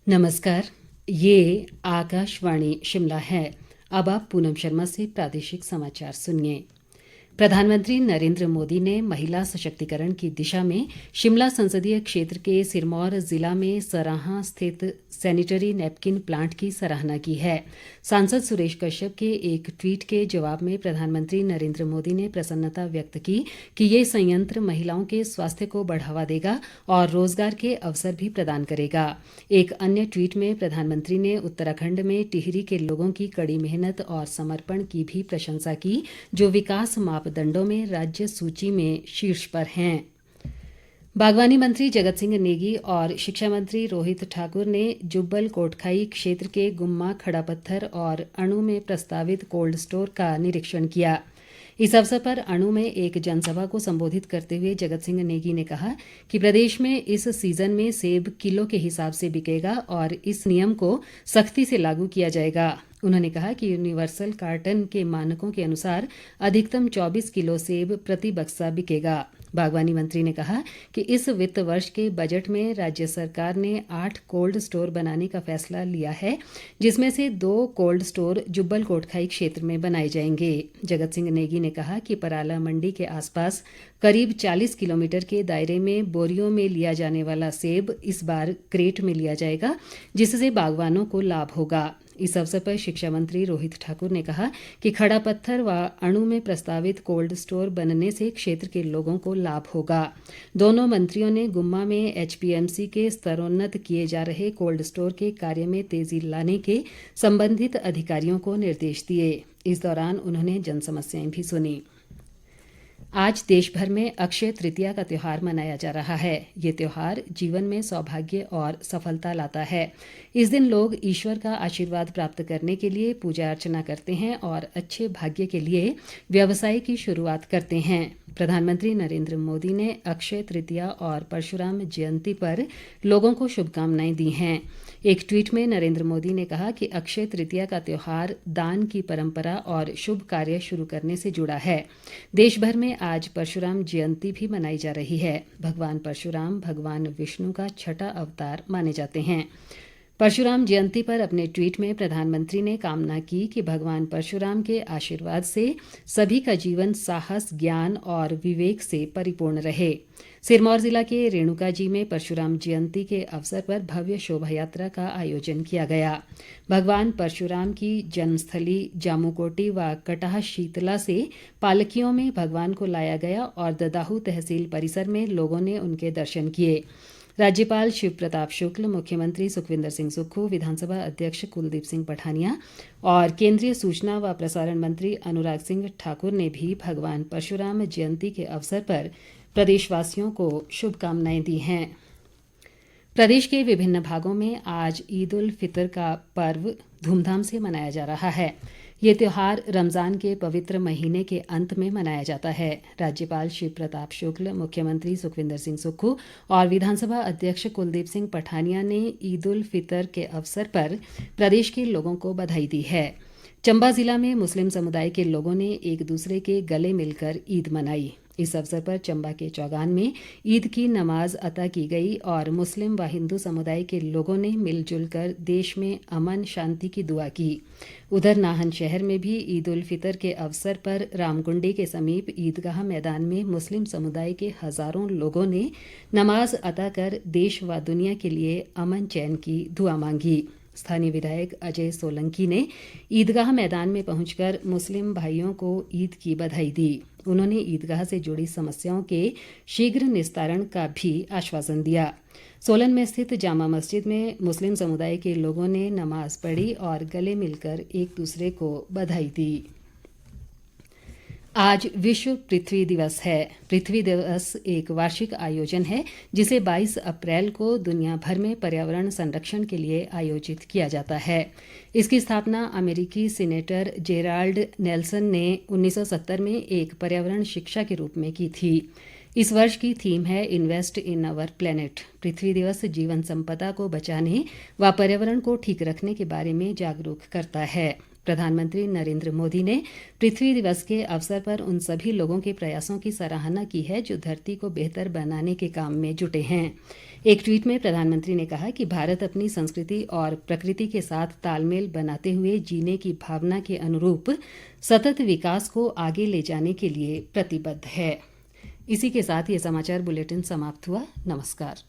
नमस्कार। ये आकाशवाणी शिमला है। अब आप पूनम शर्मा से प्रादेशिक समाचार सुनिए। प्रधानमंत्री नरेंद्र मोदी ने महिला सशक्तिकरण की दिशा में शिमला संसदीय क्षेत्र के सिरमौर जिला में सराहां स्थित सैनिटरी नैपकिन प्लांट की सराहना की है। सांसद सुरेश कश्यप के एक ट्वीट के जवाब में प्रधानमंत्री नरेंद्र मोदी ने प्रसन्नता व्यक्त की कि ये संयंत्र महिलाओं के स्वास्थ्य को बढ़ावा देगा और रोजगार के अवसर भी प्रदान करेगा। एक अन्य ट्वीट में प्रधानमंत्री ने उत्तराखंड में टिहरी के लोगों की कड़ी मेहनत और समर्पण की भी प्रशंसा की, जो विकास मापदंडों में राज्य सूची में शीर्ष पर हैं। बागवानी मंत्री जगत सिंह नेगी और शिक्षा मंत्री रोहित ठाकुर ने जुब्बल कोटखाई क्षेत्र के गुम्मा खड़ा पत्थर और अणु में प्रस्तावित कोल्ड स्टोर का निरीक्षण किया। इस अवसर पर अणु में एक जनसभा को संबोधित करते हुए जगत सिंह नेगी ने कहा कि प्रदेश में इस सीजन में सेब किलो के हिसाब से बिकेगा और इस नियम को सख्ती से लागू किया जाएगा। उन्होंने कहा कि यूनिवर्सल कार्टन के मानकों के अनुसार अधिकतम 24 किलो सेब प्रति बक्सा बिकेगा। बागवानी मंत्री ने कहा कि इस वित्त वर्ष के बजट में राज्य सरकार ने 8 कोल्ड स्टोर बनाने का फैसला लिया है, जिसमें से 2 कोल्ड स्टोर जुब्बल कोटखाई क्षेत्र में बनाए जाएंगे। जगत सिंह नेगी ने कहा कि पराला मंडी के आसपास करीब 40 किलोमीटर के दायरे में बोरियों में लिया जाने वाला सेब इस बार क्रेट में लिया जाएगा, जिससे बागवानों को लाभ होगा। इस अवसर पर शिक्षा मंत्री रोहित ठाकुर ने कहा कि खड़ा पत्थर व अणु में प्रस्तावित कोल्ड स्टोर बनने से क्षेत्र के लोगों को लाभ होगा। दोनों मंत्रियों ने गुम्मा में एचपीएमसी के स्तरोन्नत किए जा रहे कोल्ड स्टोर के कार्य में तेजी लाने के संबंधित अधिकारियों को निर्देश दिए। इस दौरान उन्होंने जनसमस्याएं भी सुनी। आज देश भर में अक्षय तृतीया का त्यौहार मनाया जा रहा है। ये त्यौहार जीवन में सौभाग्य और सफलता लाता है। इस दिन लोग ईश्वर का आशीर्वाद प्राप्त करने के लिए पूजा अर्चना करते हैं और अच्छे भाग्य के लिए व्यवसाय की शुरुआत करते हैं। प्रधानमंत्री नरेंद्र मोदी ने अक्षय तृतीया और परशुराम जयंती पर लोगों को शुभकामनाएं दी हैं। एक ट्वीट में नरेंद्र मोदी ने कहा कि अक्षय तृतीया का त्यौहार दान की परंपरा और शुभ कार्य शुरू करने से जुड़ा है। देश भर में आज परशुराम जयंती भी मनाई जा रही है। भगवान परशुराम भगवान विष्णु का छठा अवतार माने जाते हैं। परशुराम जयंती पर अपने ट्वीट में प्रधानमंत्री ने कामना की कि भगवान परशुराम के आशीर्वाद से सभी का जीवन साहस, ज्ञान और विवेक से परिपूर्ण रहे। सिरमौर जिला के रेणुका जी में परशुराम जयंती के अवसर पर भव्य शोभा यात्रा का आयोजन किया गया। भगवान परशुराम की जन्मस्थली जामुकोटी व कटाह शीतला से पालकियों में भगवान को लाया गया और ददाहू तहसील परिसर में लोगों ने उनके दर्शन किए। राज्यपाल शिव प्रताप शुक्ल, मुख्यमंत्री सुखविंदर सिंह सुक्खू, विधानसभा अध्यक्ष कुलदीप सिंह पठानिया और केंद्रीय सूचना व प्रसारण मंत्री अनुराग सिंह ठाकुर ने भी भगवान परशुराम जयंती के अवसर पर प्रदेशवासियों को शुभकामनाएं दी हैं। प्रदेश के विभिन्न भागों में आज ईद उल फितर का पर्व धूमधाम से मनाया जा रहा है। ये त्यौहार रमज़ान के पवित्र महीने के अंत में मनाया जाता है। राज्यपाल शिव प्रताप शुक्ल, मुख्यमंत्री सुखविंदर सिंह सुक्खू और विधानसभा अध्यक्ष कुलदीप सिंह पठानिया ने ईद उल फितर के अवसर पर प्रदेश के लोगों को बधाई दी है। चंबा जिला में मुस्लिम समुदाय के लोगों ने एक दूसरे के गले मिलकर ईद मनाई। इस अवसर पर चंबा के चौगान में ईद की नमाज अता की गई और मुस्लिम व हिंदू समुदाय के लोगों ने मिलजुल कर देश में अमन शांति की दुआ की। उधर नाहन शहर में भी ईद उल फितर के अवसर पर रामकुंडी के समीप ईदगाह मैदान में मुस्लिम समुदाय के हजारों लोगों ने नमाज अता कर देश व दुनिया के लिए अमन चैन की दुआ मांगी। स्थानीय विधायक अजय सोलंकी ने ईदगाह मैदान में पहुंचकर मुस्लिम भाइयों को ईद की बधाई दी। उन्होंने ईदगाह से जुड़ी समस्याओं के शीघ्र निस्तारण का भी आश्वासन दिया। सोलन में स्थित जामा मस्जिद में मुस्लिम समुदाय के लोगों ने नमाज पढ़ी और गले मिलकर एक दूसरे को बधाई दी। आज विश्व पृथ्वी दिवस है। पृथ्वी दिवस एक वार्षिक आयोजन है जिसे 22 अप्रैल को दुनिया भर में पर्यावरण संरक्षण के लिए आयोजित किया जाता है। इसकी स्थापना अमेरिकी सीनेटर जेराल्ड नेल्सन ने 1970 में एक पर्यावरण शिक्षा के रूप में की थी। इस वर्ष की थीम है इन्वेस्ट इन अवर प्लेनेट। पृथ्वी दिवस जीवन संपदा को बचाने व पर्यावरण को ठीक रखने के बारे में जागरूक करता है। प्रधानमंत्री नरेंद्र मोदी ने पृथ्वी दिवस के अवसर पर उन सभी लोगों के प्रयासों की सराहना की है जो धरती को बेहतर बनाने के काम में जुटे हैं। एक ट्वीट में प्रधानमंत्री ने कहा कि भारत अपनी संस्कृति और प्रकृति के साथ तालमेल बनाते हुए जीने की भावना के अनुरूप सतत विकास को आगे ले जाने के लिए प्रतिबद्ध है। इसी के साथ ये समाचार बुलेटिन समाप्त हुआ। नमस्कार।